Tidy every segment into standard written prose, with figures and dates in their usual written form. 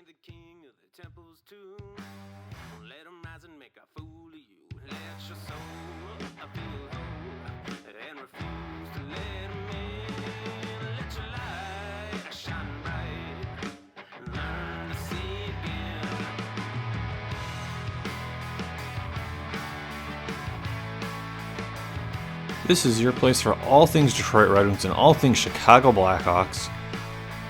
ain't the king of the temples too. Don't let them rise and make a fool of you. Let your soul feel whole and refuse to let them in. Let your light shine bright and learn to see again. This is your place for all things Detroit Red Wings and all things Chicago Blackhawks.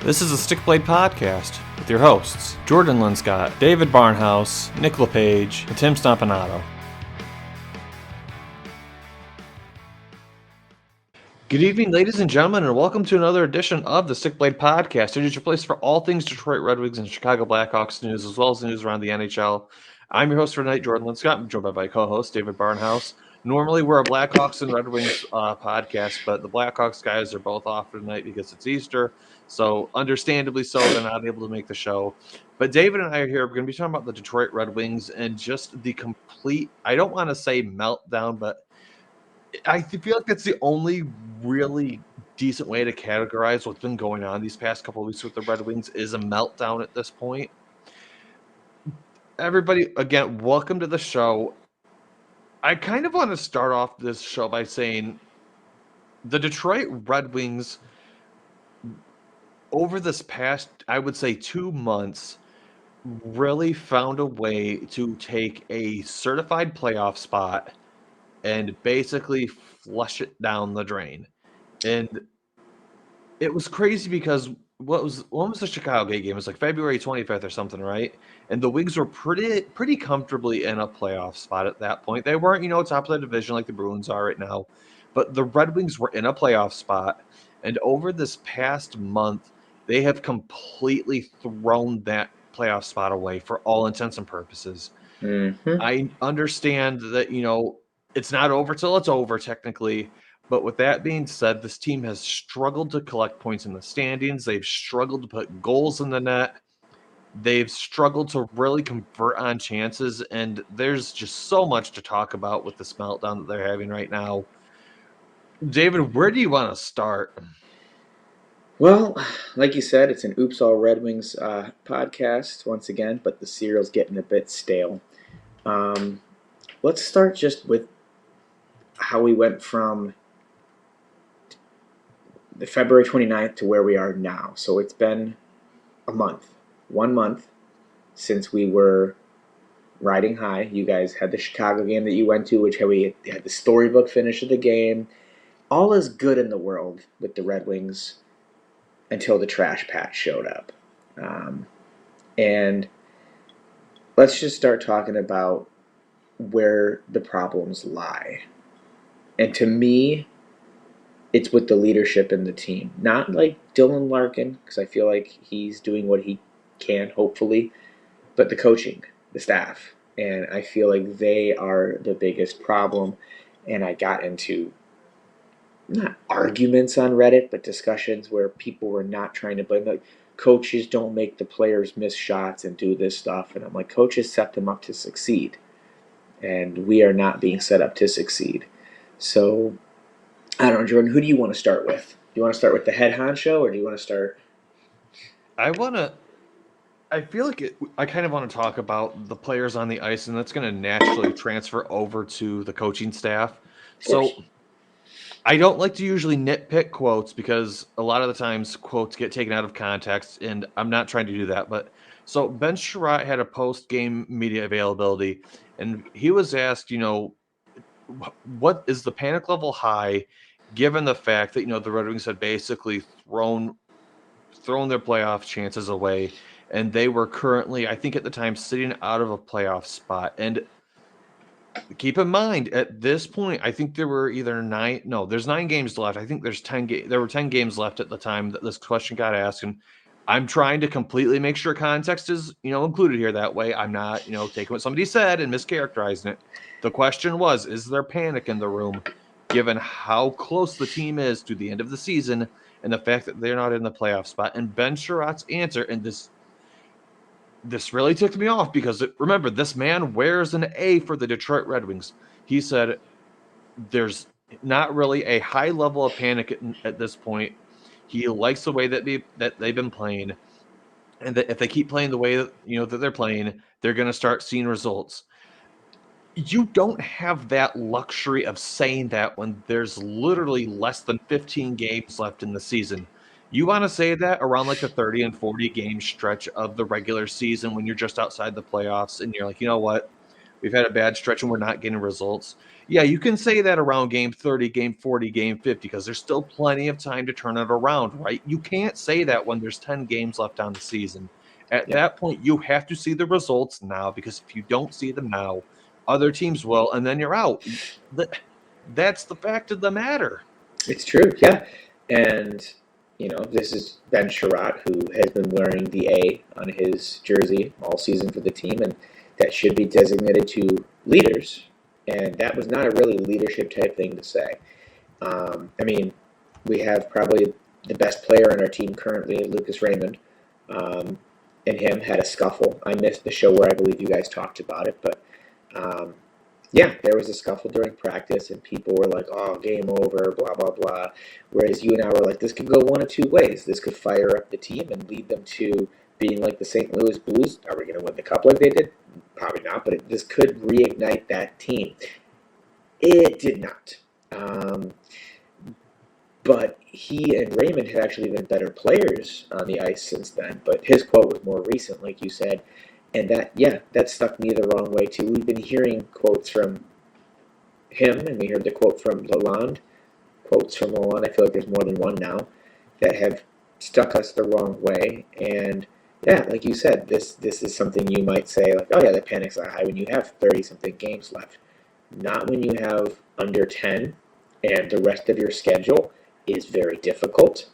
This is the Stickblade Podcast with your hosts, Jordan Linscott, David Barnhouse, Nick LePage, and Tim Stompanato. Good evening, ladies and gentlemen, and welcome to another edition of the Stickblade Podcast. It is your place for all things Detroit Red Wings and Chicago Blackhawks news, as well as the news around the NHL. I'm your host for tonight, Jordan Linscott. I'm joined by my co-host, David Barnhouse. Normally, we're a Blackhawks and Red Wings podcast, but the Blackhawks guys are both off tonight because it's Easter. So, understandably so, they're not able to make the show. But David and I are here. We're going to be talking about the Detroit Red Wings and just the complete, I don't want to say meltdown, but I feel like that's the only really decent way to categorize what's been going on these past couple of weeks with the Red Wings is a meltdown at this point. Everybody, again, welcome to the show. I kind of want to start off this show by saying the Detroit Red Wings, over this past, I would say 2 months, really found a way to take a certified playoff spot and basically flush it down the drain. And it was crazy because when was the Chicago game? It was like February 25th or something, right? And the Wings were pretty comfortably in a playoff spot at that point. They weren't, top of the division like the Bruins are right now, but the Red Wings were in a playoff spot. And over this past month, they have completely thrown that playoff spot away for all intents and purposes. Mm-hmm. I understand that, it's not over till it's over technically. But with that being said, this team has struggled to collect points in the standings. They've struggled to put goals in the net. They've struggled to really convert on chances. And there's just so much to talk about with this meltdown that they're having right now. David, where do you want to start? Well, like you said, it's an Oops All Red Wings podcast once again, but the cereal's getting a bit stale. Let's start just with how we went from the February 29th to where we are now. So it's been a month, 1 month since we were riding high. You guys had the Chicago game that you went to, which we had the storybook finish of the game. All is good in the world with the Red Wings until the trash patch showed up. And let's just start talking about where the problems lie. And to me, it's with the leadership in the team. Not like Dylan Larkin, because I feel like he's doing what he can, hopefully, but the coaching, the staff. And I feel like they are the biggest problem. And I got into not arguments on Reddit, but discussions where people were not trying to blame, like, coaches don't make the players miss shots and do this stuff. And I'm like, coaches set them up to succeed. And we are not being set up to succeed. So, I don't know, Jordan, who do you want to start with? Do you want to start with the head honcho, or do you want to start? I feel like I kind of want to talk about the players on the ice, and that's going to naturally transfer over to the coaching staff. So I don't like to usually nitpick quotes because a lot of the times quotes get taken out of context, and I'm not trying to do that. But so Ben Sherratt had a post-game media availability, and he was asked, what is the panic level high, given the fact that the Red Wings had basically thrown their playoff chances away, and they were currently, I think at the time, sitting out of a playoff spot. And keep in mind, at this point, I think there were there's 9 games left. I think there were 10 games left at the time that this question got asked. And I'm trying to completely make sure context is, included here. That way I'm not, taking what somebody said and mischaracterizing it. The question was, is there panic in the room, given how close the team is to the end of the season and the fact that they're not in the playoff spot? And Ben Sherratt's answer, and this really ticked me off because remember, this man wears an A for the Detroit Red Wings. He said there's not really a high level of panic at this point. He likes the way that they've been playing. and that if they keep playing the way that that they're playing, they're going to start seeing results. You don't have that luxury of saying that when there's literally less than 15 games left in the season. You want to say that around like the 30 and 40 game stretch of the regular season when you're just outside the playoffs and you're like, you know what? We've had a bad stretch and we're not getting results. Yeah, you can say that around game 30, game 40, game 50 because there's still plenty of time to turn it around, right? You can't say that when there's 10 games left on the season. At that point, you have to see the results now because if you don't see them now, other teams will, and then you're out. That's the fact of the matter. It's true, yeah. And, this is Ben Sherratt, who has been wearing the A on his jersey all season for the team, and that should be designated to leaders. And that was not a really leadership type thing to say. We have probably the best player on our team currently, Lucas Raymond, and him had a scuffle. I missed the show where I believe you guys talked about it, but there was a scuffle during practice, and people were like, oh, game over, blah, blah, blah. Whereas you and I were like, this could go one of two ways. This could fire up the team and lead them to being like the St. Louis Blues. Are we going to win the cup like they did? Probably not, but this could reignite that team. It did not. But he and Raymond had actually been better players on the ice since then. But his quote was more recent, like you said. And that stuck me the wrong way too. We've been hearing quotes from him, and we heard the quote from Lalonde. Quotes from Lalonde, I feel like there's more than one now, that have stuck us the wrong way. And like you said, this is something you might say, like, oh yeah, the panics are high when you have 30-something games left. Not when you have under 10, and the rest of your schedule is very difficult.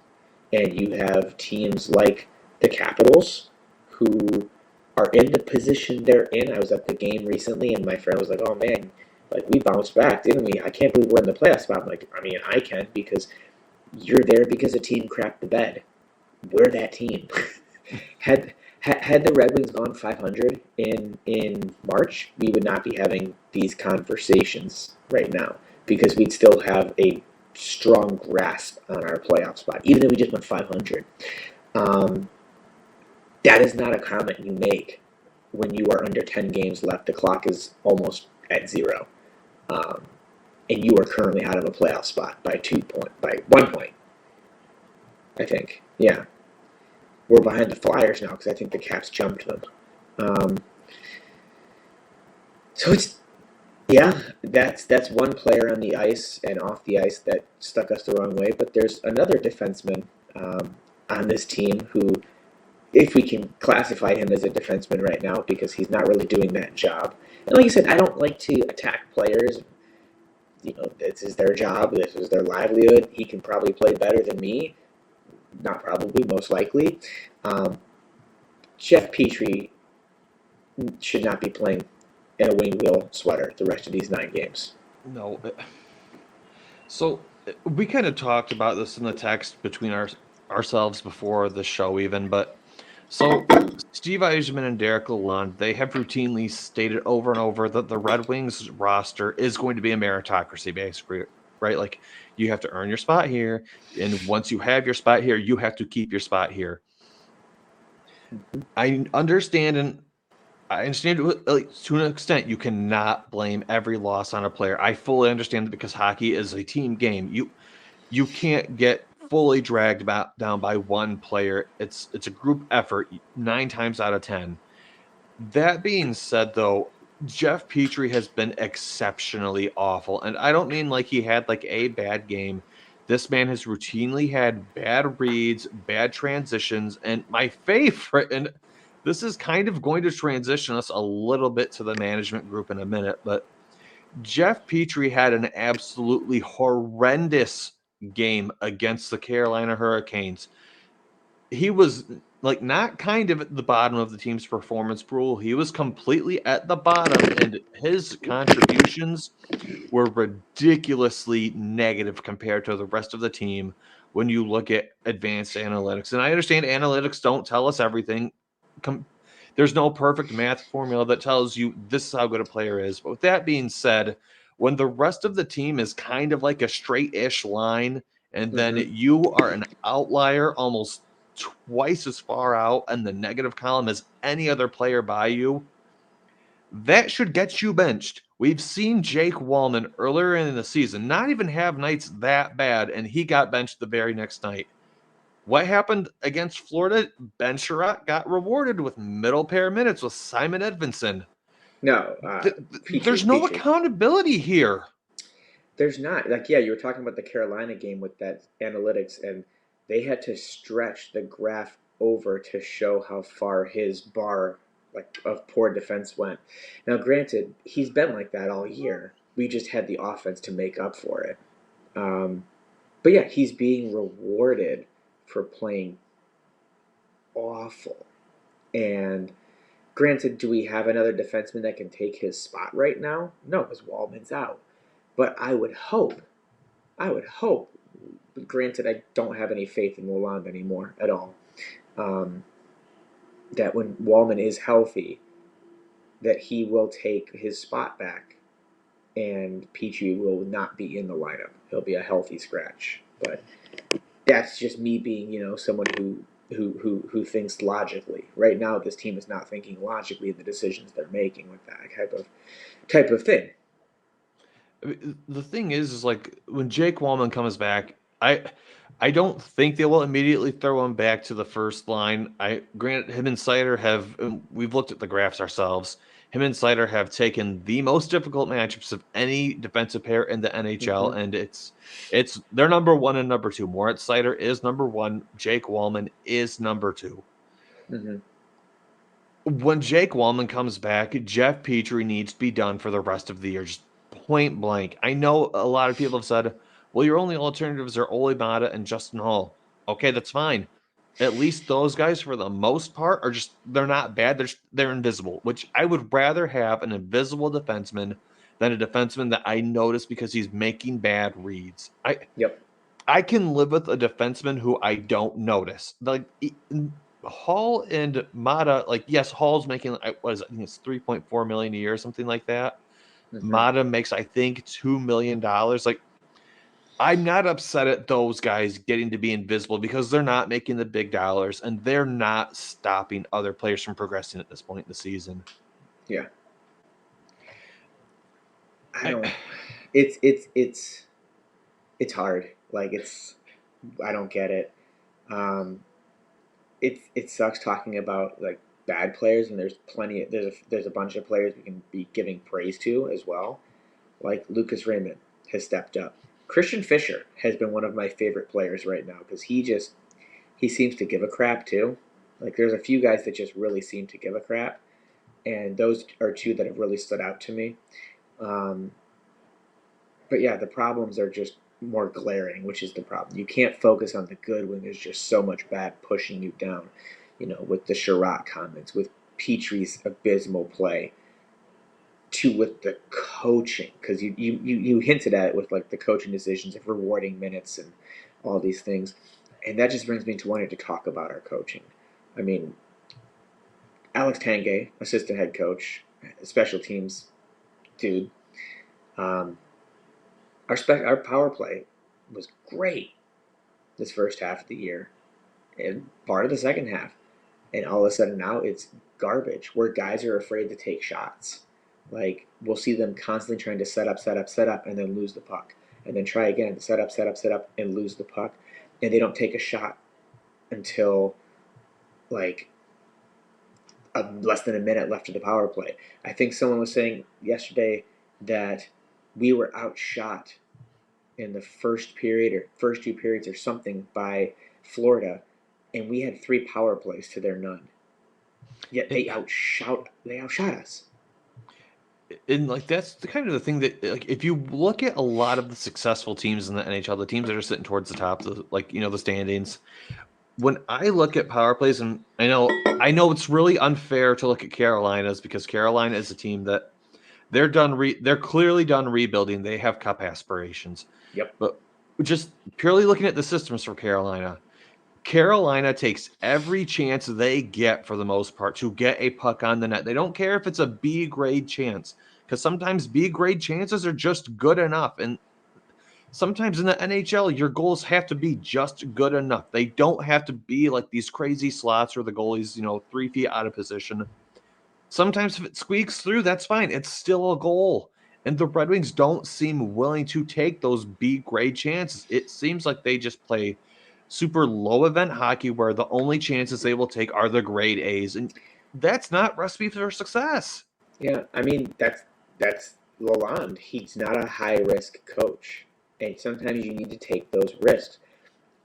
And you have teams like the Capitals, who are in the position they're in. I was at the game recently, and my friend was like, oh man, like, we bounced back, didn't we? I can't believe we're in the playoff spot. I'm like, I can, because you're there because a team crapped the bed. We're that team. Had the Red Wings gone 500 in March, we would not be having these conversations right now, because we'd still have a strong grasp on our playoff spot, even though we just went 500. That is not a comment you make when you are under 10 games left. The clock is almost at 0. And you are currently out of a playoff spot by 1 point. I think. Yeah. We're behind the Flyers now because I think the Caps jumped them. So that's one player on the ice and off the ice that stuck us the wrong way. But there's another defenseman on this team who, if we can classify him as a defenseman right now, because he's not really doing that job. And like you said, I don't like to attack players. This is their job. This is their livelihood. He can probably play better than me. Not probably, most likely. Jeff Petrie should not be playing in a wing wheel sweater the rest of these 9 games. No. So we kind of talked about this in the text between ourselves before the show even, but so Steve Yzerman and Derek Lalonde, they have routinely stated over and over that the Red Wings roster is going to be a meritocracy, basically, right? Like, you have to earn your spot here, and once you have your spot here, you have to keep your spot here. I understand, like, to an extent, you cannot blame every loss on a player. I fully understand that, because hockey is a team game. You can't get fully dragged down by one player. It's a group effort 9 times out of 10. That being said, though, Jeff Petrie has been exceptionally awful, and I don't mean like he had like a bad game. This man has routinely had bad reads, bad transitions, and my favorite, and this is kind of going to transition us a little bit to the management group in a minute, but Jeff Petrie had an absolutely horrendous game against the Carolina Hurricanes. He was like not kind of at the bottom of the team's performance pool. He was completely at the bottom, and his contributions were ridiculously negative compared to the rest of the team when you look at advanced analytics. And I understand analytics don't tell us everything. There's no perfect math formula that tells you this is how good a player is. But with that being said, when the rest of the team is kind of like a straight-ish line, and then you are an outlier almost twice as far out in the negative column as any other player by you, that should get you benched. We've seen Jake Wallman earlier in the season not even have nights that bad, and he got benched the very next night. What happened against Florida? Ben Sherratt got rewarded with middle pair minutes with Simon Edvinson. No, there's no accountability here. There's not. Like, yeah, you were talking about the Carolina game with that analytics, and they had to stretch the graph over to show how far his bar of poor defense went. Now, granted, he's been like that all year. We just had the offense to make up for it. But yeah, he's being rewarded for playing awful. And granted, do we have another defenseman that can take his spot right now? No, because Wallman's out. But I would hope, granted, I don't have any faith in Lalonde anymore at all, that when Wallman is healthy, that he will take his spot back and Petrie will not be in the lineup. He'll be a healthy scratch. But that's just me being, someone who thinks logically. Right now, this team is not thinking logically in the decisions they're making with that type of thing. The thing is like when Jake Wallman comes back, I don't think they will immediately throw him back to the first line. Granted, him and Seider we've looked at the graphs ourselves. Him and Seider have taken the most difficult matchups of any defensive pair in the NHL, and it's they're number one and number two. Moritz Seider is number one. Jake Wallman is number two. When Jake Wallman comes back, Jeff Petrie needs to be done for the rest of the year, just point blank. I know a lot of people have said, well, your only alternatives are Ole Mata and Justin Holl. Okay, that's fine. At least those guys, for the most part, they're not bad. They're invisible, which I would rather have an invisible defenseman than a defenseman that I notice because he's making bad reads. I can live with a defenseman who I don't notice. Like Holl and Mata, yes, Hall's making I think it's $3.4 million a year, something like that. Mata makes, I think, $2 million. I'm not upset at those guys getting to be invisible because they're not making the big dollars and they're not stopping other players from progressing at this point in the season. Yeah. It's hard. I don't get it. It sucks talking about bad players, and there's a bunch of players we can be giving praise to as well. Like Lucas Raymond has stepped up. Christian Fischer has been one of my favorite players right now because he seems to give a crap too. There's a few guys that just really seem to give a crap, and those are two that have really stood out to me. But yeah, the problems are just more glaring, which is the problem. You can't focus on the good when there's just so much bad pushing you down. With the Sherratt comments, with Petrie's abysmal play, with the coaching, because you hinted at it with the coaching decisions of rewarding minutes and all these things, and that just brings me to wanting to talk about our coaching. I mean, Alex Tanguay, assistant head coach, special teams dude. Our power play was great this first half of the year and part of the second half, and all of a sudden now it's garbage where guys are afraid to take shots. We'll see them constantly trying to set up, and then lose the puck. And then try again to set up, and lose the puck. And they don't take a shot until, less than a minute left of the power play. I think someone was saying yesterday that we were outshot in the first period or first two periods or something by Florida, and we had 3 power plays to their none. Yet they outshot us. And that's the kind of the thing that if you look at a lot of the successful teams in the NHL, the teams that are sitting towards the top of the standings, when I look at power plays, and I know it's really unfair to look at Carolina's because Carolina is a team that they're clearly done rebuilding. They have cup aspirations. Yep. But just purely looking at the systems for Carolina takes every chance they get for the most part to get a puck on the net. They don't care if it's a B grade chance because sometimes B grade chances are just good enough. And sometimes in the NHL, your goals have to be just good enough. They don't have to be like these crazy slots where the goalie's, 3 feet out of position. Sometimes if it squeaks through, that's fine. It's still a goal. And the Red Wings don't seem willing to take those B grade chances. It seems like they just play super low event hockey where the only chances they will take are the grade A's. And that's not recipe for success. Yeah, I mean that's Lalonde. He's not a high risk coach, and sometimes you need to take those risks.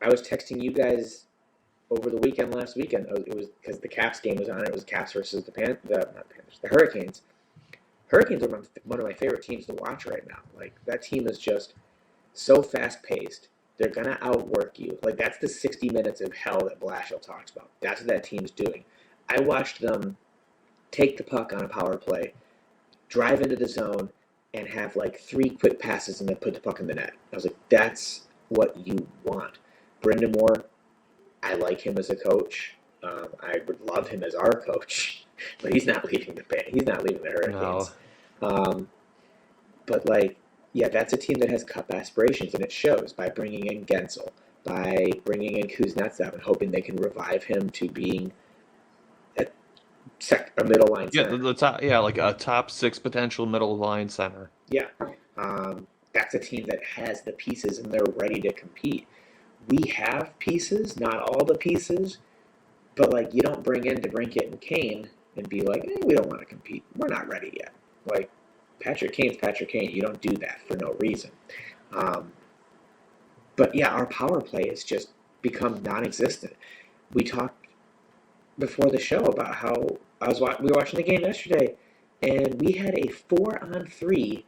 I was texting you guys over the weekend last weekend. It was because the Caps game was on. It was Caps versus not Panthers, the Hurricanes. Hurricanes are one of my favorite teams to watch right now. Like that team is just so fast paced. They're gonna outwork you. Like that's the 60 minutes of hell that Blashill talks about. That's what that team's doing. I watched them take the puck on a power play, drive into the zone, and have like 3 quick passes and then put the puck in the net. I was like, that's what you want. Brind'Amour, I like him as a coach. I would love him as our coach, but he's not leaving the band. He's not leaving the Hurricanes. No. But like, yeah, that's a team that has cup aspirations, and it shows by bringing in Gensel, by bringing in Kuznetsov, and hoping they can revive him to being a middle line Yeah, center. the top, like a top 6 potential middle line center. Yeah, that's a team that has the pieces and they're ready to compete. We have pieces, not all the pieces, but like you don't bring in DeBrincat and Kane and be like, we don't want to compete. We're not ready yet. Like Patrick Kane's Patrick Kane. You don't do that for no reason. But yeah, our power play has just become non-existent. We talked before the show about how we were watching the game yesterday, and we had a 4-on-3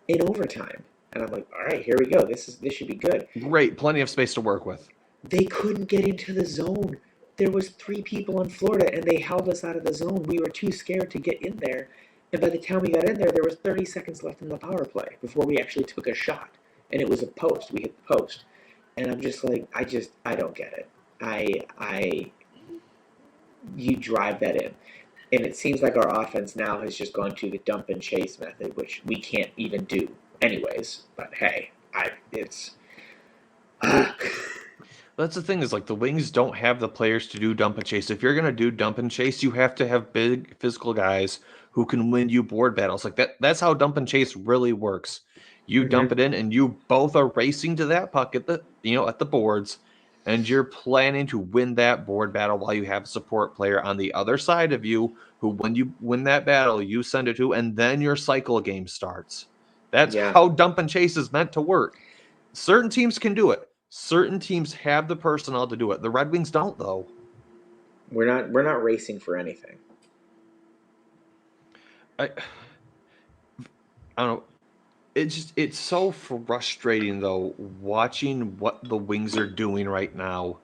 in overtime, and I'm like, all right, here we go. This should be good. Great, plenty of space to work with. They couldn't get into the zone. There was 3 people in Florida, and they held us out of the zone. We were too scared to get in there, and by the time we got in there, there was 30 seconds left in the power play before we actually took a shot, and it was a post. We hit the post, and I'm just like, I don't get it. You drive that in. And it seems like our offense now has just gone to the dump and chase method, which we can't even do anyways. But hey, it's That's the thing is like the Wings don't have the players to do dump and chase. If you're gonna do dump and chase, you have to have big physical guys who can win you board battles. Like that's how dump and chase really works. You dump it in and you both are racing to that puck at the boards, and you're planning to win that board battle while you have a support player on the other side of you who, when you win that battle, you send it to, and then your cycle game starts. That's how dump and chase is meant to work. Certain teams can do it. Certain teams have the personnel to do it. The Red Wings don't, though. We're not racing for anything. I don't know. It's so frustrating though watching what the Wings are doing right now,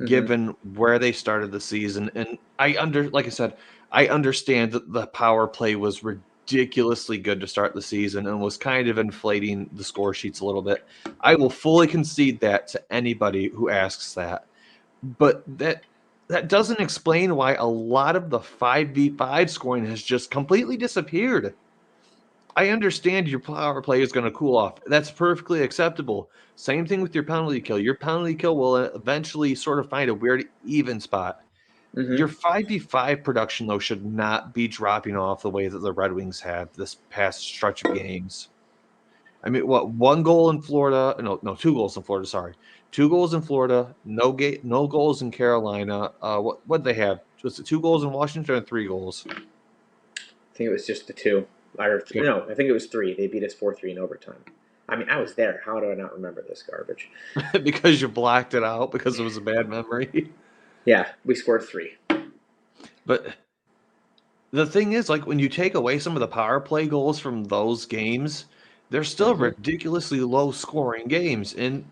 given where they started the season. And like I said, I understand that the power play was ridiculously good to start the season and was kind of inflating the score sheets a little bit. I will fully concede that to anybody who asks that. But that doesn't explain why a lot of the 5v5 scoring has just completely disappeared. I understand your power play is going to cool off. That's perfectly acceptable. Same thing with your penalty kill. Your penalty kill will eventually sort of find a weird even spot. Your 5v5 production, though, should not be dropping off the way that the Red Wings have this past stretch of games. I mean, what, 1 goal in Florida? No, 2 goals in Florida, sorry. 2 goals in Florida, no goals in Carolina. What did they have? Was it 2 goals in Washington or 3 goals? I think it was just the 2. No, I think it was 3. They beat us 4-3 in overtime. I mean, I was there. How do I not remember this garbage? Because you blacked it out because it was a bad memory. Yeah, we scored 3. But the thing is, like, when you take away some of the power play goals from those games, they're still ridiculously low-scoring games. And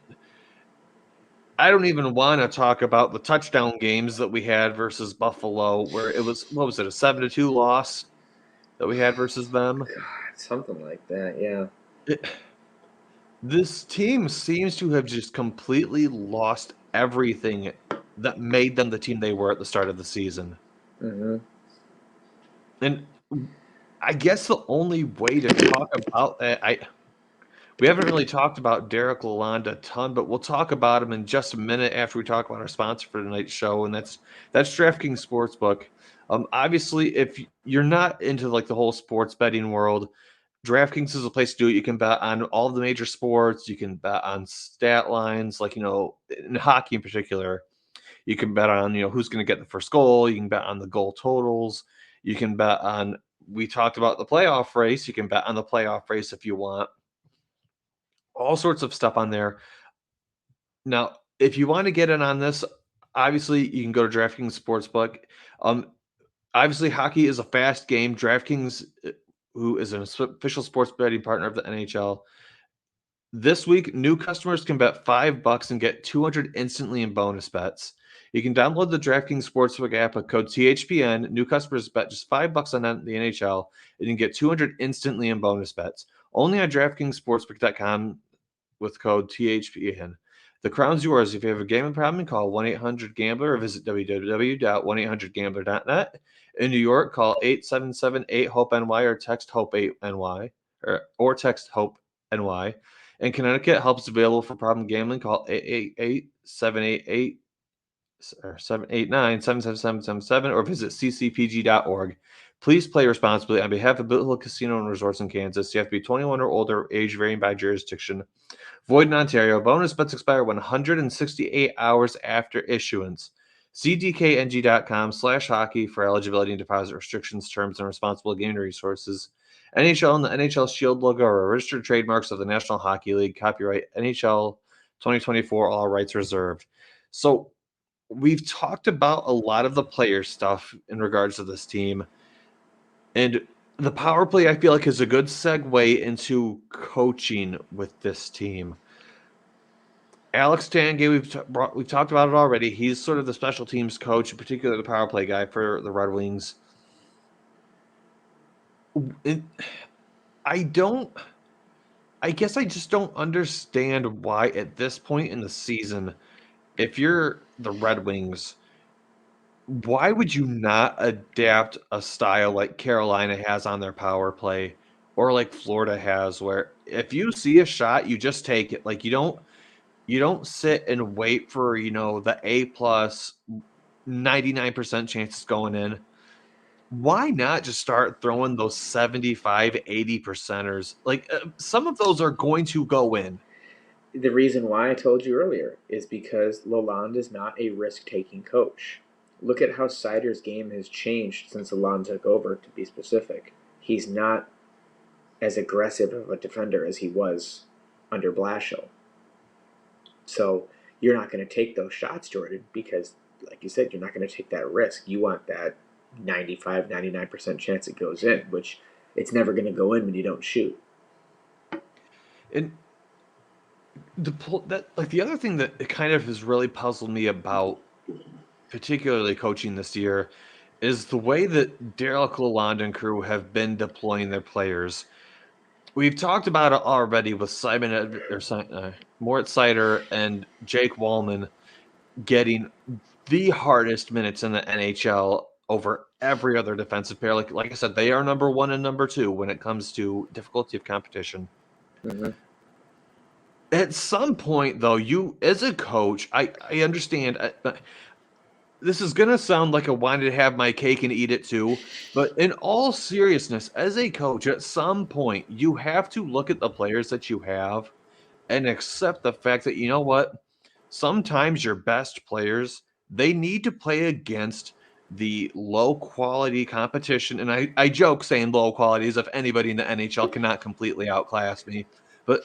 I don't even want to talk about the touchdown games that we had versus Buffalo, where it was, what was it, a 7-2 loss that we had versus them? God, something like that, yeah. This team seems to have just completely lost everything that made them the team they were at the start of the season. And I guess the only way to talk about that, We haven't really talked about Derek Lalonde a ton, but we'll talk about him in just a minute after we talk about our sponsor for tonight's show, and that's DraftKings Sportsbook. Obviously, if you're not into like the whole sports betting world, DraftKings is a place to do it. You can bet on all of the major sports. You can bet on stat lines, like, in hockey in particular. You can bet on, who's going to get the first goal. You can bet on the goal totals. You can bet on, we talked about the playoff race. You can bet on the playoff race if you want. All sorts of stuff on there. Now, if you want to get in on this, obviously you can go to DraftKings Sportsbook. Obviously, hockey is a fast game. DraftKings, who is an official sports betting partner of the NHL, this week, new customers can bet $5 and get $200 instantly in bonus bets. You can download the DraftKings Sportsbook app with code THPN. New customers bet just $5 on the NHL, and you can get $200 instantly in bonus bets. Only on DraftKingsSportsbook.com with code THPN. The crown's yours. If you have a gambling problem, call 1-800-GAMBLER or visit www.1800gambler.net. In New York, call 877-8-HOPE-NY or text HOPE-NY or text HOPE-NY. In Connecticut, help is available for problem gambling. Call 888-789-7777 or visit ccpg.org. Please play responsibly. On behalf of Boot Hill Casino and Resorts in Kansas, you have to be 21 or older, age varying by jurisdiction. Void in Ontario. Bonus bets expire 168 hours after issuance. See dkng.com/hockey for eligibility and deposit restrictions, terms, and responsible gaming resources. NHL and the NHL Shield logo are registered trademarks of the National Hockey League. Copyright NHL 2024. All rights reserved. So we've talked about a lot of the player stuff in regards to this team. And the power play, I feel like, is a good segue into coaching with this team. Alex Tanguay, we've talked about it already. He's sort of the special teams coach, in particular the power play guy for the Red Wings. I guess I just don't understand why at this point in the season, if you're the Red Wings, why would you not adapt a style like Carolina has on their power play or like Florida has, where if you see a shot, you just take it. Like you don't sit and wait for, the A+ 99% chances going in. Why not just start throwing those 75, 80%ers? Like some of those are going to go in. The reason why I told you earlier is because Lalonde is not a risk-taking coach. Look at how Seider's game has changed since Lalonde took over, to be specific. He's not as aggressive of a defender as he was under Blashill. So you're not going to take those shots, Jordan, because, like you said, you're not going to take that risk. You want that 95, 99% chance it goes in, which it's never going to go in when you don't shoot. And the other thing that kind of has really puzzled me about particularly coaching this year is the way that Derek Lalonde and crew have been deploying their players. We've talked about it already with Moritz Seider and Jake Walman getting the hardest minutes in the NHL over every other defensive pair. Like I said, they are number 1 and number 2 when it comes to difficulty of competition. Mm-hmm. At some point, though, you as a coach, I understand. This is going to sound like I wanted to have my cake and eat it too, but in all seriousness, as a coach, at some point, you have to look at the players that you have and accept the fact that, you know what, sometimes your best players, they need to play against the low-quality competition. And I joke saying low quality as if anybody in the NHL cannot completely outclass me, but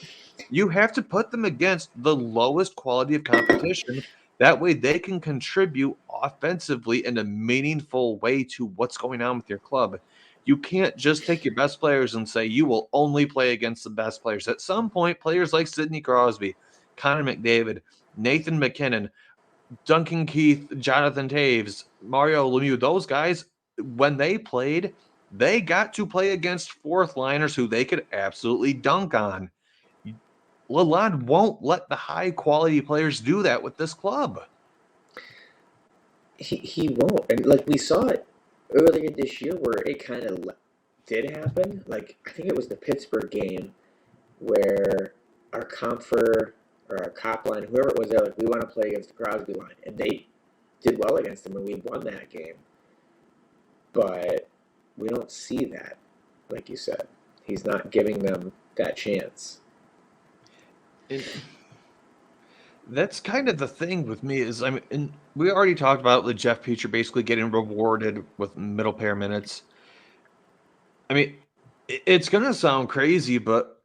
you have to put them against the lowest quality of competition. That way they can contribute offensively in a meaningful way to what's going on with your club. You can't just take your best players and say you will only play against the best players. At some point, players like Sidney Crosby, Connor McDavid, Nathan McKinnon, Duncan Keith, Jonathan Taves, Mario Lemieux, those guys, when they played, they got to play against fourth liners who they could absolutely dunk on. Lalonde won't let the high-quality players do that with this club. He won't. And, we saw it earlier this year where it kind of did happen. I think it was the Pittsburgh game where our Comfer or our Cop line, whoever it was, they're like, we want to play against the Crosby line. And they did well against them, and we won that game. But we don't see that, like you said. He's not giving them that chance. And that's kind of the thing with me is, I mean, and we already talked about the Jeff Petrie basically getting rewarded with middle pair minutes. I mean, it's going to sound crazy, but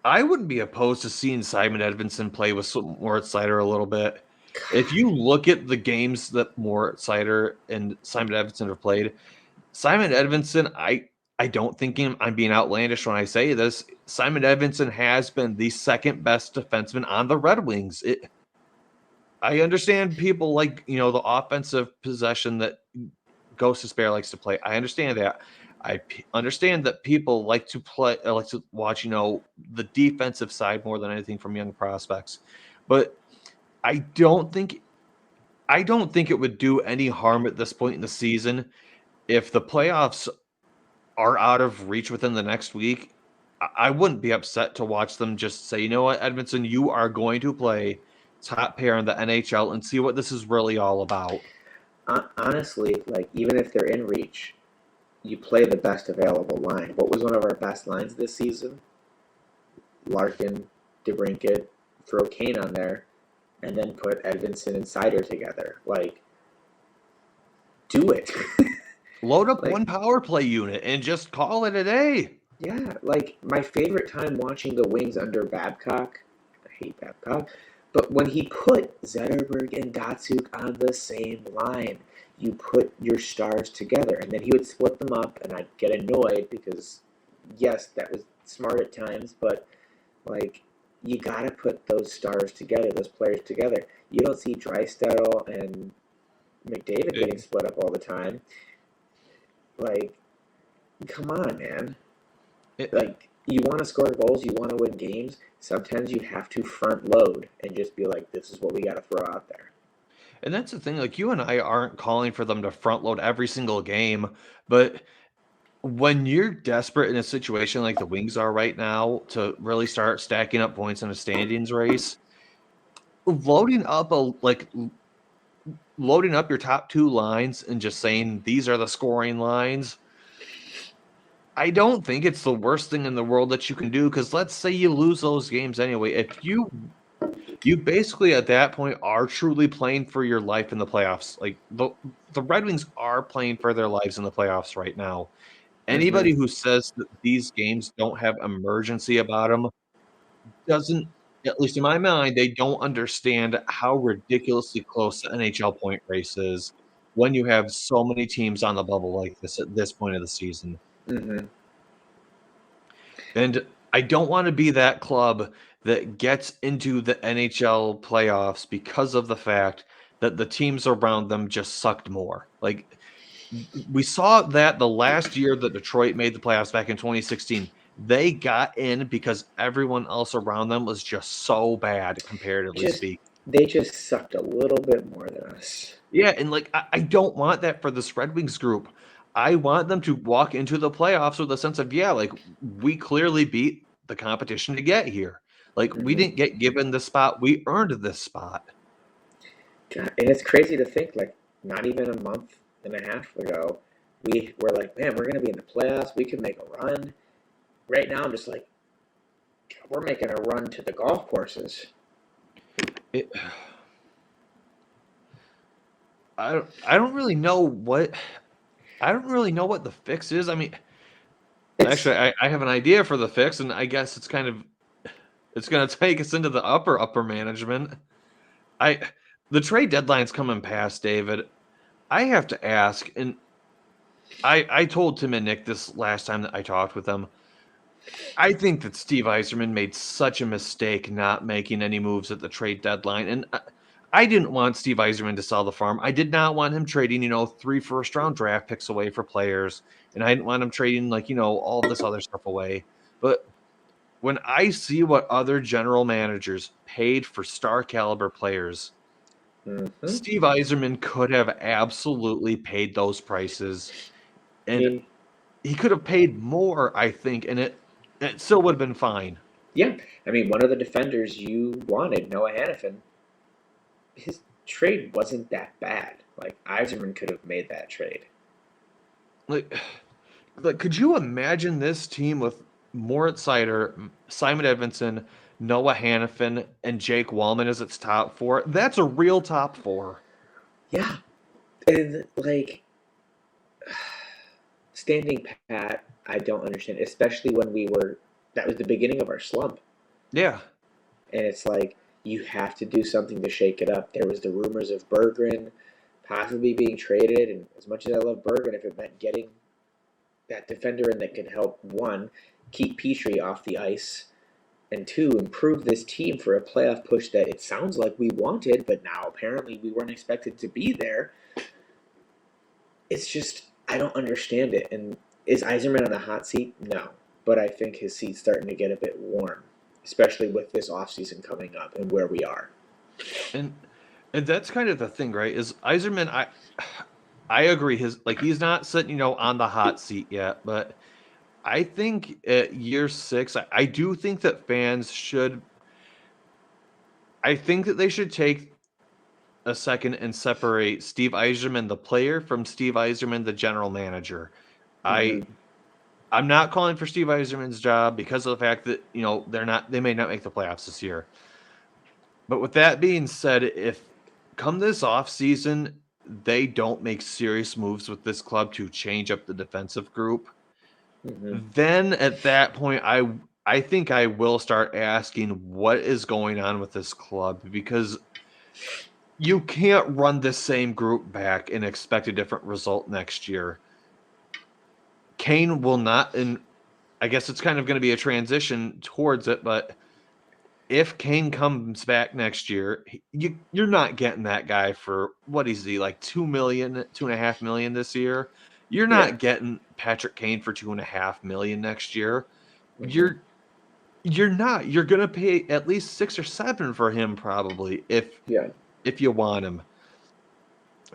I wouldn't be opposed to seeing Simon Edvinsson play with Moritz Seider a little bit. If you look at the games that Moritz Seider and Simon Edvinsson have played, Simon Edvinsson, I don't think I'm being outlandish when I say this. Simon Edvinsson has been the second best defenseman on the Red Wings. I understand people like, the offensive possession that Ghost Despair likes to play. I understand that. I understand that people like to watch, the defensive side more than anything from young prospects. But I don't think it would do any harm at this point in the season if the playoffs are out of reach within the next week. I wouldn't be upset to watch them just say, you know what, Edvinsson, you are going to play top pair in the NHL and see what this is really all about. Honestly, like, even if they're in reach, you play the best available line. What was one of our best lines this season? Larkin, DeBrincat, throw Kane on there, and then put Edvinsson and Seider together. Like, do it. Load up one power play unit and just call it a day. Yeah, like, my favorite time watching the Wings under Babcock, I hate Babcock, but when he put Zetterberg and Datsuk on the same line, you put your stars together, and then he would split them up, and I'd get annoyed because, yes, that was smart at times, but, like, you gotta put those stars together, those players together. You don't see Draisaitl and McDavid getting split up all the time. Like, come on, man. Like, you want to score goals, you want to win games. Sometimes you have to front load and just be like, this is what we got to throw out there. And that's the thing, like, you and I aren't calling for them to front load every single game, but when you're desperate in a situation like the Wings are right now to really start stacking up points in a standings race, loading up your top two lines and just saying these are the scoring lines, I don't think it's the worst thing in the world that you can do, because let's say you lose those games anyway. If you basically at that point are truly playing for your life in the playoffs. Like, the Red Wings are playing for their lives in the playoffs right now. Anybody who says that these games don't have emergency about them doesn't, at least in my mind, they don't understand how ridiculously close the NHL point race is when you have so many teams on the bubble like this at this point of the season. Mm-hmm. And I don't want to be that club that gets into the NHL playoffs because of the fact that the teams around them just sucked more. Like, we saw that the last year that Detroit made the playoffs back in 2016, they got in because everyone else around them was just so bad, comparatively speaking. They just sucked a little bit more than us. Yeah, and like, I don't want that for this Red Wings group. I want them to walk into the playoffs with a sense of, yeah, like, we clearly beat the competition to get here. Like, we didn't get given the spot. We earned this spot. God, and it's crazy to think, like, not even a month and a half ago, we were like, man, we're going to be in the playoffs. We can make a run. Right now, I'm just like, we're making a run to the golf courses. I don't really know what the fix is. I mean, actually, I have an idea for the fix, and I guess it's going to take us into the upper management. The trade deadline's coming past, David. I have to ask, and I told Tim and Nick this last time that I talked with them. I think that Steve Yzerman made such a mistake not making any moves at the trade deadline, and I didn't want Steve Yzerman to sell the farm. I did not want him trading, 3 first-round draft picks away for players, and I didn't want him trading, all this other stuff away. But when I see what other general managers paid for star-caliber players, Steve Yzerman could have absolutely paid those prices, and he could have paid more, I think, and it still would have been fine. Yeah, I mean, one of the defenders you wanted, Noah Hannafin, his trade wasn't that bad. Like Eiserman could have made that trade. Like, like, could you imagine this team with Moritz Seider, Simon Edmondson, Noah Hannafin, and Jake Wallman as its top four? That's a real top four. Yeah, and like standing pat, I don't understand, especially when that was the beginning of our slump. Yeah. And it's like, you have to do something to shake it up. There was the rumors of Berggren possibly being traded, and as much as I love Berggren, if it meant getting that defender in that could help, one, keep Petrie off the ice, and two, improve this team for a playoff push that it sounds like we wanted, but now apparently we weren't expected to be there. It's just, I don't understand it. And is Eiserman on the hot seat? No. But I think his seat's starting to get a bit warm, especially with this offseason coming up and where we are. And that's kind of the thing, right? Is Eiserman, I agree, he's not sitting, on the hot seat yet, but I think at year 6, I do think that fans should I think that they should take a second and separate Steve Yzerman, the player, from Steve Yzerman, the general manager. Mm-hmm. I'm not calling for Steve Yzerman's job because of the fact that, they may not make the playoffs this year. But with that being said, if come this off season they don't make serious moves with this club to change up the defensive group, then at that point I think I will start asking what is going on with this club, because you can't run the same group back and expect a different result next year. Kane will not, and I guess it's kind of going to be a transition towards it, but if Kane comes back next year, you're not getting that guy for, what is he, like $2 million, $2.5 million this year. You're not getting Patrick Kane for $2.5 million next year. Mm-hmm. You're not. You're gonna pay at least 6 or 7 for him probably if you want him.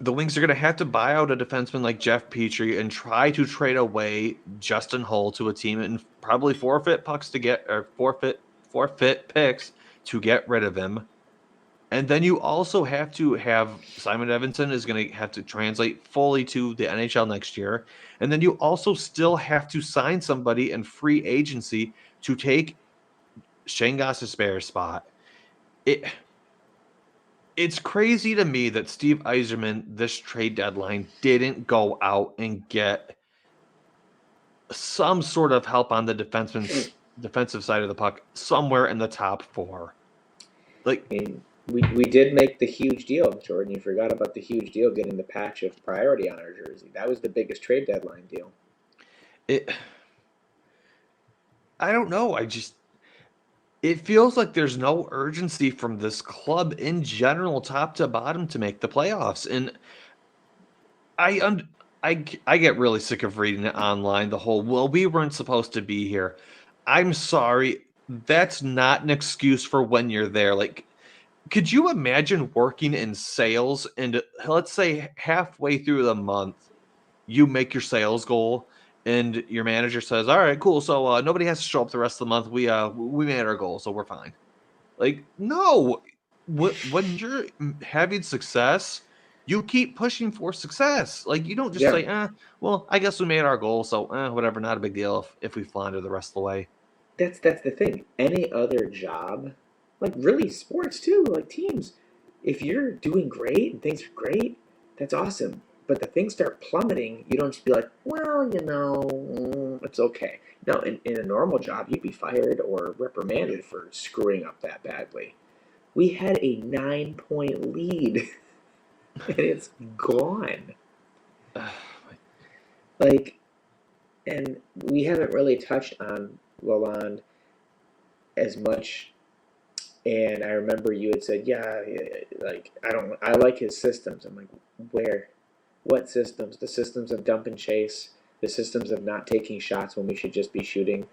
The Wings are going to have to buy out a defenseman like Jeff Petrie and try to trade away Justin Hull to a team and probably forfeit picks to get rid of him. And then you also have to have Simon Edmondson is going to have to translate fully to the NHL next year. And then you also still have to sign somebody in free agency to take Shane Gostisbehere's spot. It's crazy to me that Steve Yzerman, this trade deadline, didn't go out and get some sort of help on the defensive side of the puck somewhere in the top 4. Like, we did make the huge deal, Jordan. You forgot about the huge deal getting the patch of priority on our jersey. That was the biggest trade deadline deal. I don't know. It feels like there's no urgency from this club in general, top to bottom, to make the playoffs. And I get really sick of reading it online, the whole, well, we weren't supposed to be here. I'm sorry. That's not an excuse for when you're there. Like, could you imagine working in sales and let's say halfway through the month, you make your sales goal and your manager says, all right, cool. So nobody has to show up the rest of the month. We made our goal, so we're fine. Like, no, when you're having success, you keep pushing for success. Like, you don't just say, well, I guess we made our goal, so whatever, not a big deal if we flounder the rest of the way. That's the thing. Any other job, like really sports too, like teams, if you're doing great and things are great, that's awesome. But the things start plummeting, you don't just be like, well, it's okay. No, in a normal job, you'd be fired or reprimanded for screwing up that badly. We had a 9-point lead, and it's gone. Like, and we haven't really touched on Lalonde as much. And I remember you had said, like, I like his systems. I'm like, where? What systems? The systems of dump and chase, the systems of not taking shots when we should just be shooting,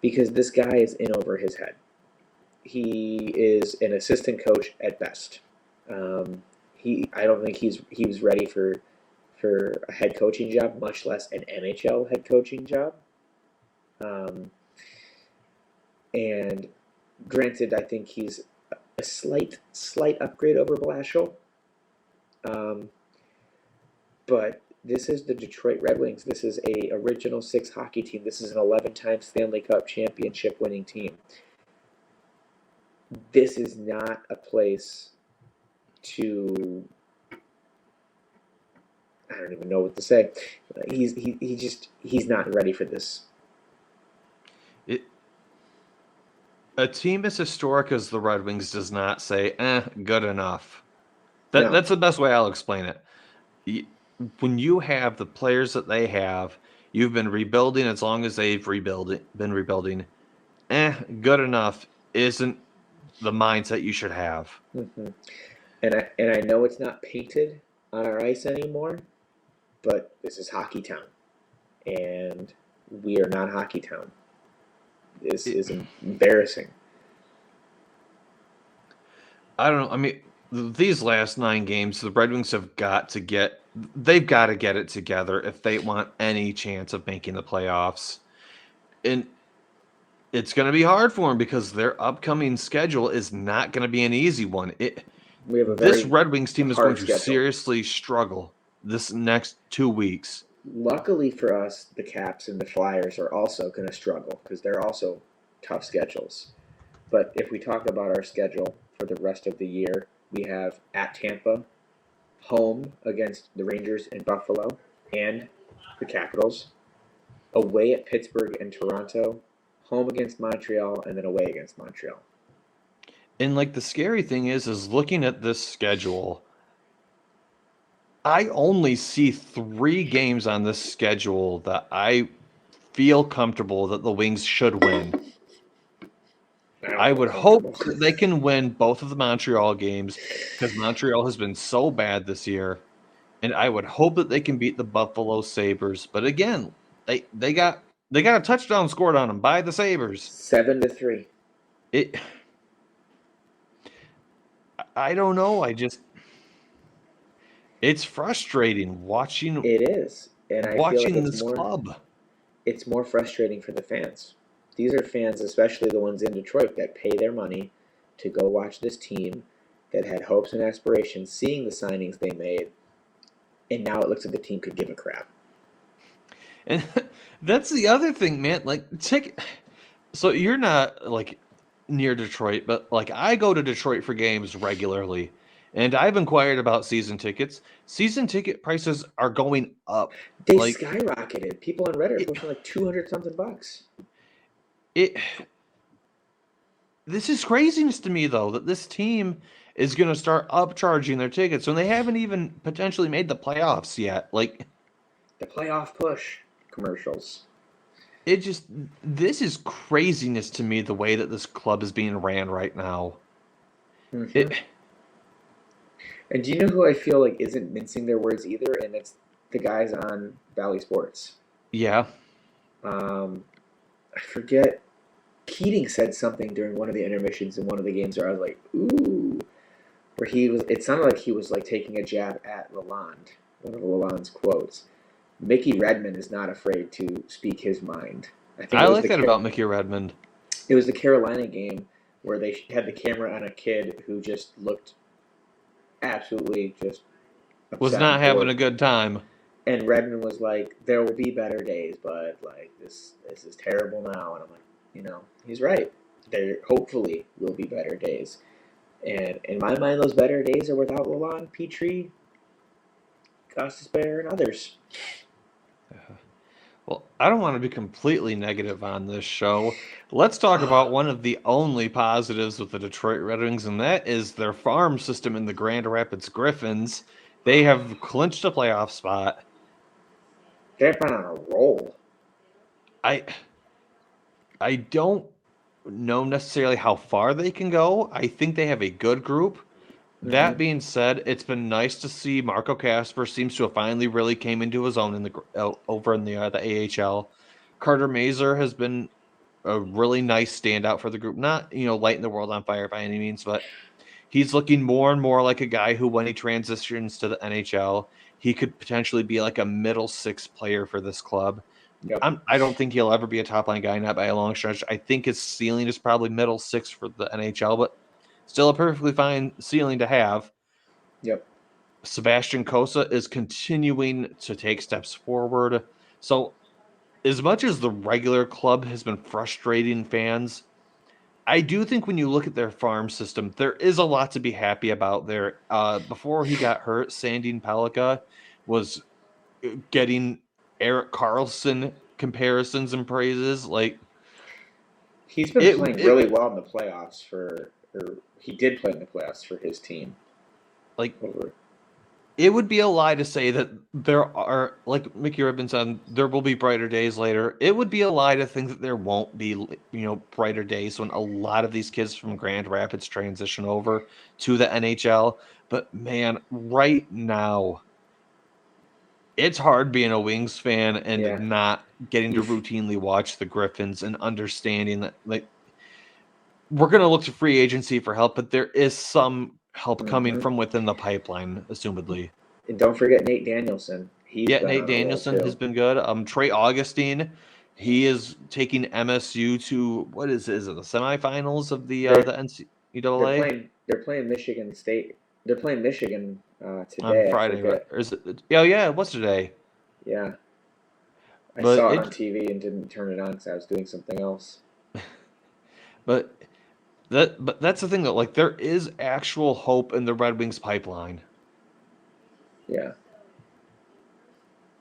because this guy is in over his head. He is an assistant coach at best. I don't think he was ready for a head coaching job, much less an NHL head coaching job. And Granted, I think he's a slight upgrade over Blashill. Um, but this is the Detroit Red Wings. This is a original six hockey team. This is an 11-time Stanley Cup championship winning team. This is not a place to. I don't even know what to say. He's not ready for this. A team as historic as the Red Wings does not say, good enough. No. That's the best way I'll explain it. When you have the players that they have, you've been rebuilding as long as they've been rebuilding. Good enough isn't the mindset you should have. Mm-hmm. And I know it's not painted on our ice anymore, but this is Hockey Town, and we are not Hockey Town. This is embarrassing. I don't know. I mean, these last 9 games, the Red Wings have got to get it together if they want any chance of making the playoffs. And it's going to be hard for them because their upcoming schedule is not going to be an easy one. This Red Wings team is going to seriously struggle this next 2 weeks. Luckily for us, the Caps and the Flyers are also going to struggle because they're also tough schedules. But if we talk about our schedule for the rest of the year, we have at Tampa, home against the Rangers and Buffalo and the Capitals, away at Pittsburgh and Toronto, home against Montreal, and then away against Montreal. And like the scary thing is looking at this schedule, I only see 3 games on this schedule that I feel comfortable that the Wings should win. I would hope they can win both of the Montreal games because Montreal has been so bad this year. And I would hope that they can beat the Buffalo Sabres. But again, they got a touchdown scored on them by the Sabres. 7-3. I don't know. It's frustrating watching. It is, and I watching feel like this club. It's more frustrating for the fans. These are fans, especially the ones in Detroit, that pay their money to go watch this team that had hopes and aspirations, seeing the signings they made, and now it looks like the team could give a crap. And that's the other thing, man. Like, so you're not like near Detroit, but like I go to Detroit for games regularly, and I've inquired about season tickets. Season ticket prices are going up. They skyrocketed. People on Reddit are pushing like $200-something bucks. This is craziness to me, though, that this team is going to start upcharging their tickets when they haven't even potentially made the playoffs yet. Like the playoff push commercials. This is craziness to me, the way that this club is being ran right now. Mm-hmm. And do you know who I feel like isn't mincing their words either? And it's the guys on Valley Sports. Yeah. I forget. Keating said something during one of the intermissions in one of the games where I was like, ooh. Where it sounded like he was like taking a jab at Lalonde. One of Lalonde's quotes. Mickey Redmond is not afraid to speak his mind. I like that about Mickey Redmond. It was the Carolina game where they had the camera on a kid who just looked absolutely just was not having a good time. And Redmond was like, there will be better days, but like this is terrible now. And I'm like, he's right. There hopefully will be better days. And in my mind, those better days are without Lalonde, Petrie, Gostisbehere, and others. Well, I don't want to be completely negative on this show. Let's talk about one of the only positives with the Detroit Red Wings, and that is their farm system in the Grand Rapids Griffins. They have clinched a playoff spot. They've been on a roll. I don't know necessarily how far they can go. I think they have a good group. Mm-hmm. That being said, it's been nice to see Marco Kasper seems to have finally really came into his own over in the AHL. Carter Mazur has been a really nice standout for the group. Not, lighting the world on fire by any means, but he's looking more and more like a guy who, when he transitions to the NHL, he could potentially be like a middle 6 player for this club. Yep. I don't think he'll ever be a top line guy, not by a long stretch. I think his ceiling is probably middle six for the NHL, but still a perfectly fine ceiling to have. Yep. Sebastian Cossa is continuing to take steps forward. So, as much as the regular club has been frustrating fans, I do think when you look at their farm system, there is a lot to be happy about there. Before he got hurt, Sandin Pellikka was getting Erik Karlsson comparisons and praises. Like He's been it, playing it really well in the playoffs or he did play in the playoffs for his team. like Over. it would be a lie to say that there are, like Mickey Ribbon said, there will be brighter days later. It would be a lie to think that there won't be, brighter days when a lot of these kids from Grand Rapids transition over to the NHL. But man, right now, it's hard being a Wings fan and Yeah. not getting to Oof. routinely watch the Griffins and understanding that, like, we're going to look to free agency for help, but there is some help coming from within the pipeline, assumedly. And don't forget Nate Danielson. He's been Nate on a roll, Danielson too. has been good. Trey Augustine, he is taking MSU to what is it the semifinals of the NCAA? They're playing Michigan State. They're playing Michigan On today. Friday, I right? forget. Or is it? Yeah, what's today? Yeah. I But saw it on TV and didn't turn it on because I was doing something else. But that's the thing that, like, there is actual hope in the Red Wings pipeline. Yeah.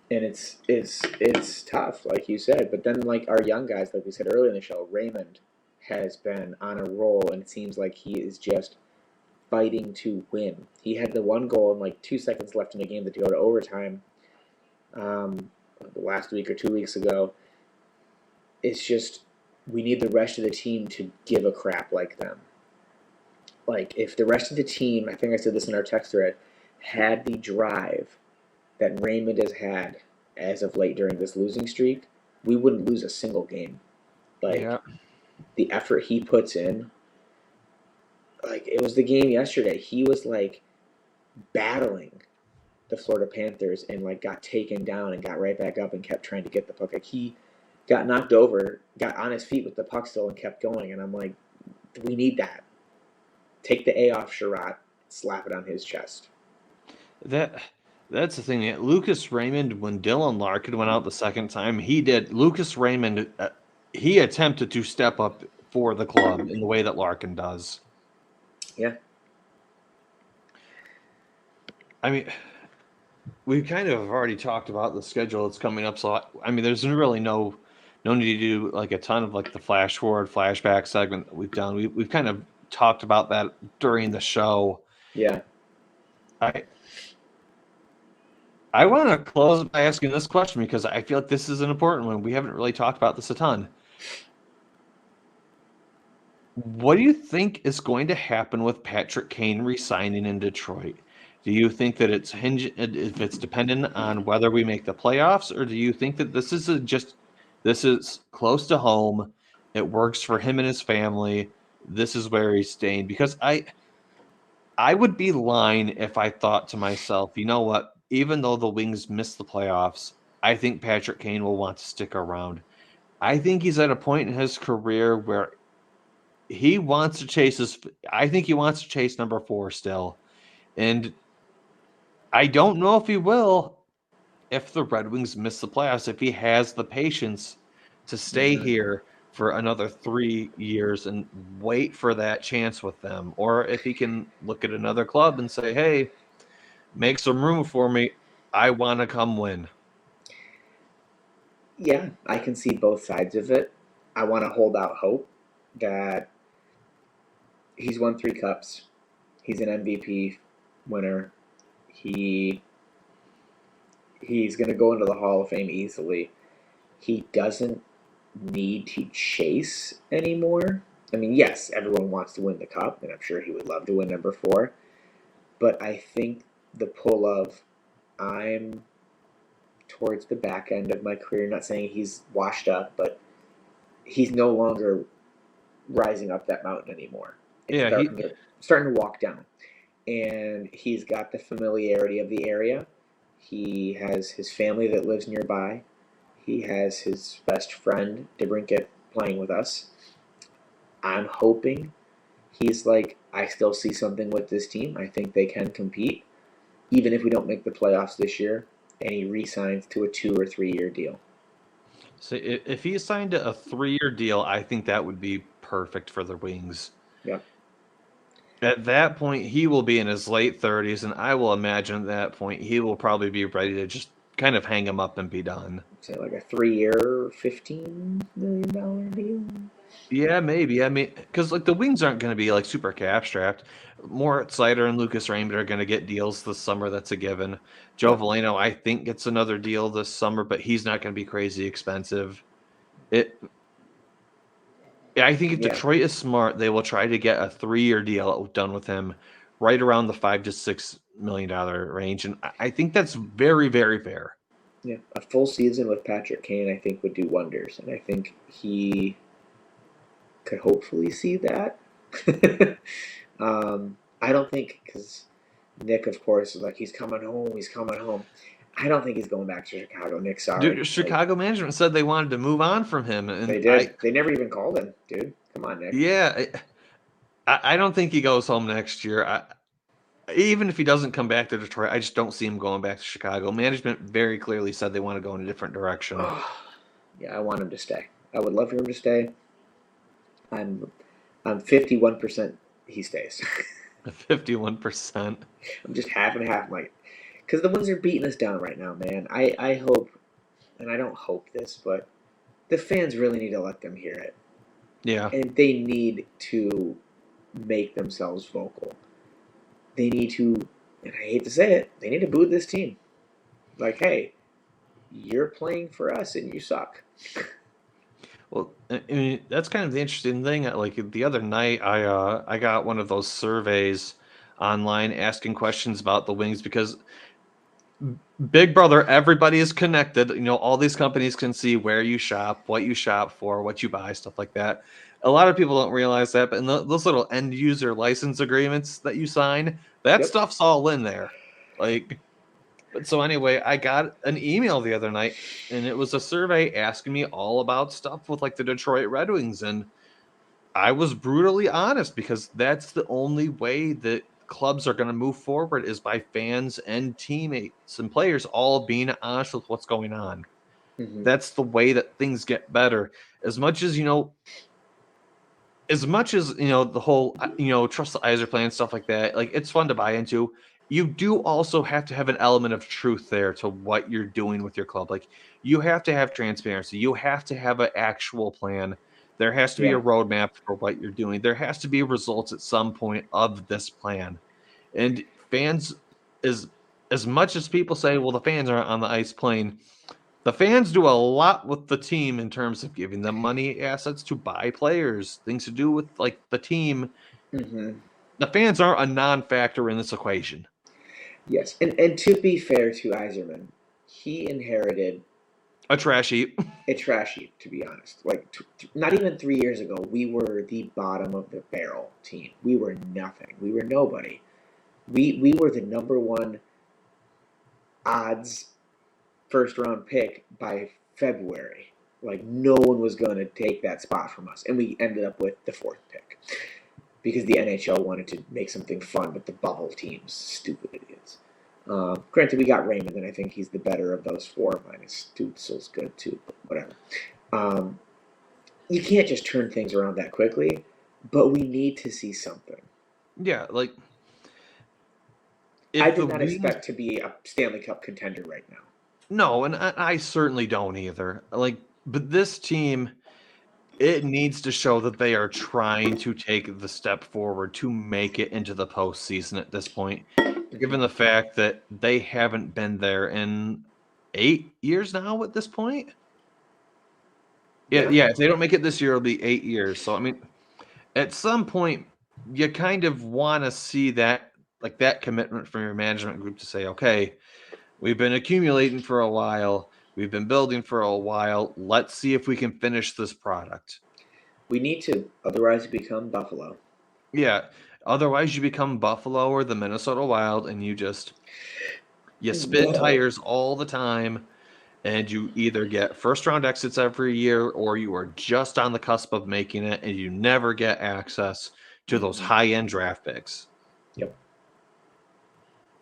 And it's tough, like you said. But then, like, our young guys, like we said earlier in the show, Raymond has been on a roll, and it seems like he is just fighting to win. He had the one goal and like 2 seconds left in the game to go to overtime last week or 2 weeks ago. It's just we need the rest of the team to give a crap like them. Like, if the rest of the team, I think I said this in our text thread, had the drive that Raymond has had as of late during this losing streak, we wouldn't lose a single game. Like, the effort he puts in, like, it was the game yesterday. He was, like, battling the Florida Panthers and, like, got taken down and got right back up and kept trying to get the puck. Like, he got knocked over, got on his feet with the puck still and kept going. And I'm like, we need that. Take the A off Sherratt, slap it on his chest. That's the thing. Lucas Raymond, when Dylan Larkin went out the second time, Lucas Raymond, he attempted to step up for the club in the way that Larkin does. Yeah. I mean, we kind of already talked about the schedule that's coming up, so I mean, there's really no need to do like a ton of like the flash forward, flashback segment that we've done. We've kind of talked about that during the show. Yeah. I want to close by asking this question because I feel like this is an important one. We haven't really talked about this a ton. What do you think is going to happen with Patrick Kane re-signing in Detroit? Do you think that if it's dependent on whether we make the playoffs, or do you think that this is close to home, it works for him and his family, this is where he's staying? Because I would be lying if I thought to myself, you know what, even though the Wings missed the playoffs, I think Patrick Kane will want to stick around. I think he's at a point in his career where he wants to chase I think he wants to chase number 4 still. And I don't know if he will if the Red Wings miss the playoffs, if he has the patience to stay here for another 3 years and wait for that chance with them, or if he can look at another club and say, hey, make some room for me. I want to come win. Yeah, I can see both sides of it. I want to hold out hope that he's won 3 cups. He's an MVP winner. He's going to go into the Hall of Fame easily. He doesn't need to chase anymore. I mean, yes, everyone wants to win the cup, and I'm sure he would love to win number 4. But I think the pull of I'm towards the back end of my career, not saying he's washed up, but he's no longer rising up that mountain anymore. It's starting to walk down. And he's got the familiarity of the area. He has his family that lives nearby. He has his best friend, DeBrincat, playing with us. I'm hoping he's like, I still see something with this team. I think they can compete, even if we don't make the playoffs this year. And he re-signs to a 2 or 3 year deal. So if he signed a 3-year deal, I think that would be perfect for the Wings. Yep. At that point, he will be in his late 30s, and I will imagine at that point he will probably be ready to just kind of hang him up and be done. Say like a 3 year, $15 million deal. Yeah, maybe. I mean, because like the Wings aren't going to be like super cap strapped. Moritz Seider and Lucas Raymond are going to get deals this summer. That's a given. Joe Yeah. Veleno, I think, gets another deal this summer, but he's not going to be crazy expensive. Yeah, I think if Yeah. Detroit is smart, they will try to get a 3-year deal done with him, right around the $5 to $6 million range, and I think that's very, very fair. Yeah, a full season with Patrick Kane, I think, would do wonders, and I think he could hopefully see that. I don't think, because Nick, of course, is like, he's coming home, he's coming home. I don't think he's going back to Chicago. Nick, sorry. Dude, Chicago management said they wanted to move on from him, and They did. They never even called him, dude. Come on, Nick. Yeah, I don't think he goes home next year. Even if he doesn't come back to Detroit, I just don't see him going back to Chicago. Management very clearly said they want to go in a different direction. Yeah, I want him to stay. I would love for him to stay. I'm 51% he stays. 51%. I'm just half and half, like, because the Wings are beating us down right now, man. I hope, and I don't hope this, but the fans really need to let them hear it. Yeah. And they need to make themselves vocal. They need to, and I hate to say it, they need to boo this team. Like, hey, you're playing for us and you suck. Well, I mean, that's kind of the interesting thing. Like the other night, I got one of those surveys online asking questions about the Wings because Big Brother, everybody is connected. You know, all these companies can see where you shop, what you shop for, what you buy, stuff like that. A lot of people don't realize that, but in those little end user license agreements that you sign, that Yep. stuff's all in there. Like, but so anyway, I got an email the other night, and it was a survey asking me all about stuff with like the Detroit Red Wings, and I was brutally honest because that's the only way that clubs are going to move forward is by fans and teammates and players all being honest with what's going on. Mm-hmm. That's the way that things get better. As much as the whole trust the Iser plan, stuff like that, like it's fun to buy into. You do also have to have an element of truth there to what you're doing with your club. Like you have to have transparency. You have to have an actual plan. There has to be a roadmap for what you're doing. There has to be results at some point of this plan. And fans, as much as people say, well, the fans aren't on the ice playing, the fans do a lot with the team in terms of giving them money, assets to buy players, things to do with like the team. Mm-hmm. The fans aren't a non-factor in this equation. Yes, and to be fair to Yzerman, he inherited a trash heap. A trash heap, to be honest. Like, not even 3 years ago, we were the bottom of the barrel team. We were nothing. We were nobody. We were the number one odds first round pick by February. Like, no one was going to take that spot from us. And we ended up with the 4th pick. Because the NHL wanted to make something fun with the bubble teams. Stupid idiots. Granted, we got Raymond, and I think he's the better of those 4. Minus Stutzel's good too, but whatever. You can't just turn things around that quickly, but we need to see something. Yeah, like I did not expect to be a Stanley Cup contender right now. No, and I certainly don't either. Like, but this team, it needs to show that they are trying to take the step forward to make it into the postseason at this point, given the fact that they haven't been there in 8 years now at this point. Yeah, if they don't make it this year, it'll be 8 years. So, I mean, at some point, you kind of want to see that, like that commitment from your management group to say, okay, we've been accumulating for a while. We've been building for a while. Let's see if we can finish this product. We need to, otherwise you become Buffalo. Yeah, otherwise you become Buffalo or the Minnesota Wild, and you spin tires all the time. and you either get first round exits every year or you are just on the cusp of making it and you never get access to those high-end draft picks. Yep.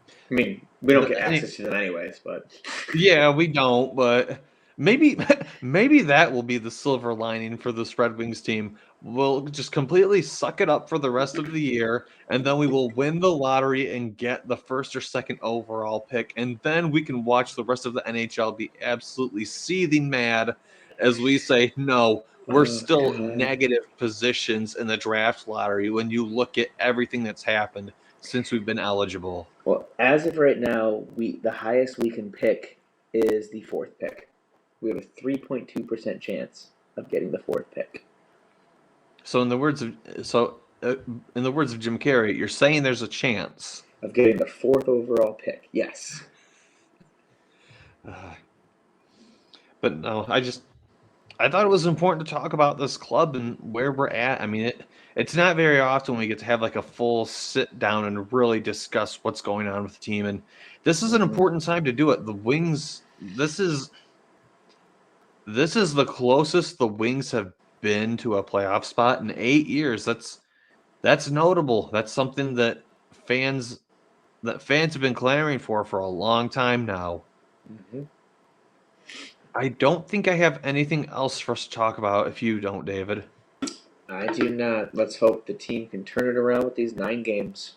I mean, we don't get access to them anyways, but yeah, we don't, but maybe that will be the silver lining for this Red Wings team. We'll just completely suck it up for the rest of the year, and then we will win the lottery and get the first or second overall pick, and then we can watch the rest of the NHL be absolutely seething mad as we say, no, we're still negative positions in the draft lottery when you look at everything that's happened since we've been eligible. Well, as of right now, the highest we can pick is the 4th pick. We have a 3.2% chance of getting the 4th pick. So in the words of Jim Carrey, you're saying there's a chance of getting the 4th overall pick. Yes. But no, I thought it was important to talk about this club and where we're at. I mean, it's not very often we get to have like a full sit down and really discuss what's going on with the team. And this is an important time to do it. The Wings, this is the closest the Wings have been to a playoff spot in 8 years. That's notable. That's something that fans have been clamoring for a long time now. Mm-hmm. I don't think I have anything else for us to talk about if you don't, David. I do not. Let's hope the team can turn it around with these 9 games.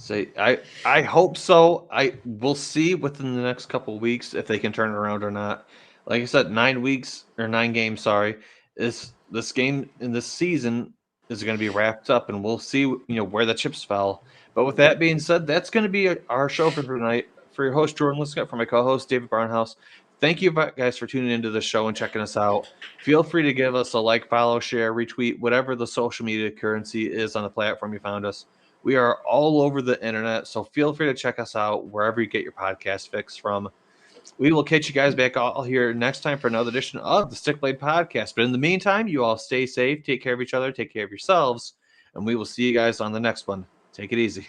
I hope so. We'll see within the next couple of weeks if they can turn it around or not. Like I said, 9 games, sorry. This game in this season is going to be wrapped up, and we'll see where the chips fell. But with that being said, that's going to be our show for tonight. For your host, Jordan Liskett, for my co-host, David Barnhouse, thank you guys for tuning into the show and checking us out. Feel free to give us a like, follow, share, retweet, whatever the social media currency is on the platform you found us. We are all over the internet, so feel free to check us out wherever you get your podcast fix from. We will catch you guys back all here next time for another edition of the Stick Blade Podcast. But in the meantime, you all stay safe, take care of each other, take care of yourselves, and we will see you guys on the next one. Take it easy.